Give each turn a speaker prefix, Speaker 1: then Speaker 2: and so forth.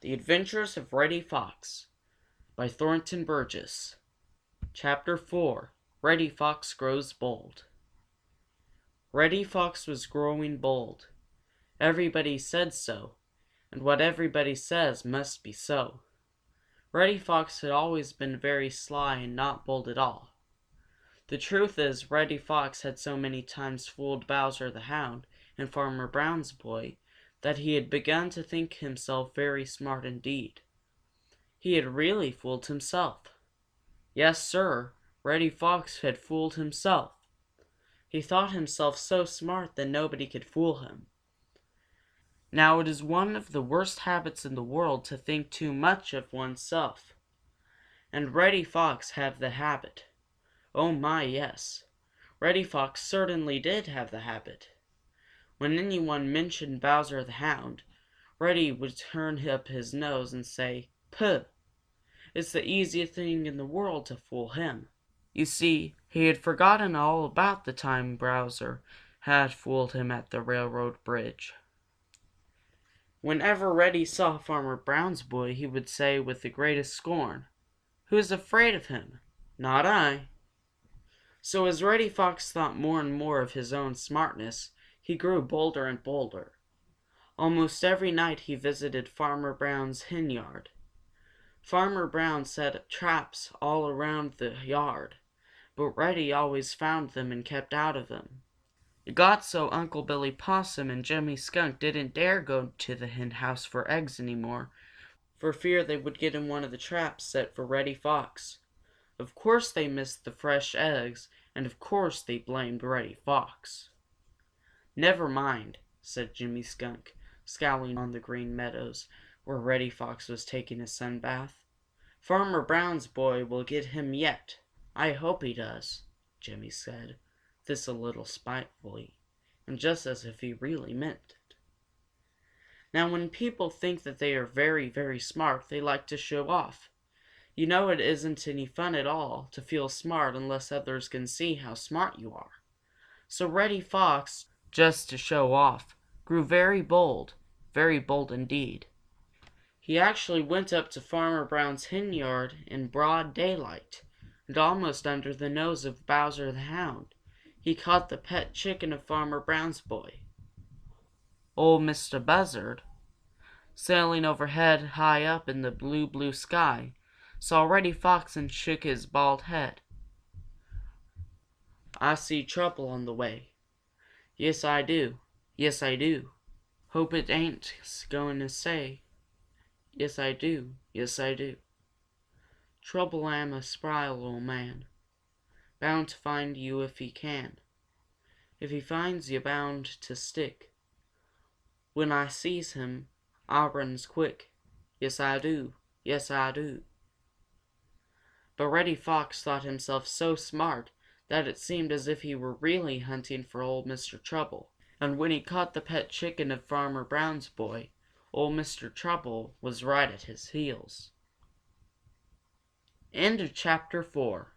Speaker 1: The Adventures of Reddy Fox by Thornton Burgess. Chapter 4. Reddy Fox Grows Bold. Reddy Fox was growing bold. Everybody said so, and what everybody says must be so. Reddy Fox had always been very sly and not bold at all. The truth is, Reddy Fox had so many times fooled Bowser the Hound and Farmer Brown's boy that he had begun to think himself very smart indeed. He had really fooled himself. Yes, sir, Reddy Fox had fooled himself. He thought himself so smart that nobody could fool him. Now it is one of the worst habits in the world to think too much of oneself. And Reddy Fox had the habit. Oh my, yes. Reddy Fox certainly did have the habit. When anyone mentioned Bowser the Hound, Reddy would turn up his nose and say, "Puh! It's the easiest thing in the world to fool him." You see, he had forgotten all about the time Bowser had fooled him at the railroad bridge. Whenever Reddy saw Farmer Brown's boy, he would say with the greatest scorn, "Who's afraid of him? Not I." So as Reddy Fox thought more and more of his own smartness, he grew bolder and bolder. Almost every night he visited Farmer Brown's henyard. Farmer Brown set traps all around the yard, but Reddy always found them and kept out of them. It got so Uncle Billy Possum and Jimmy Skunk didn't dare go to the hen house for eggs any more, for fear they would get in one of the traps set for Reddy Fox. Of course they missed the fresh eggs, and of course they blamed Reddy Fox. "Never mind," said Jimmy Skunk, scowling on the Green Meadows, where Reddy Fox was taking a sun bath. "Farmer Brown's boy will get him yet. I hope he does," Jimmy said, this a little spitefully, and just as if he really meant it. Now when people think that they are very, very smart, they like to show off. You know it isn't any fun at all to feel smart unless others can see how smart you are. So Reddy Fox, just to show off, grew very bold indeed. He actually went up to Farmer Brown's henyard in broad daylight, and almost under the nose of Bowser the Hound, he caught the pet chicken of Farmer Brown's boy. Ol' Mistah Buzzard, sailing overhead high up in the blue, blue sky, saw Reddy Fox and shook his bald head. "I see trouble on the way. Yes, I do. Yes, I do. Hope it ain't going to stay. Yes, I do. Yes, I do. Trouble am a spry little man, bound to find you if he can. If he finds you, bound to stick. When I sees him, I runs quick. Yes, I do. Yes, I do." But Reddy Fox thought himself so smart that it seemed as if he were really hunting for Old Mr. Trouble, and when he caught the pet chicken of Farmer Brown's boy, Old Mr. Trouble was right at his heels. End of chapter 4.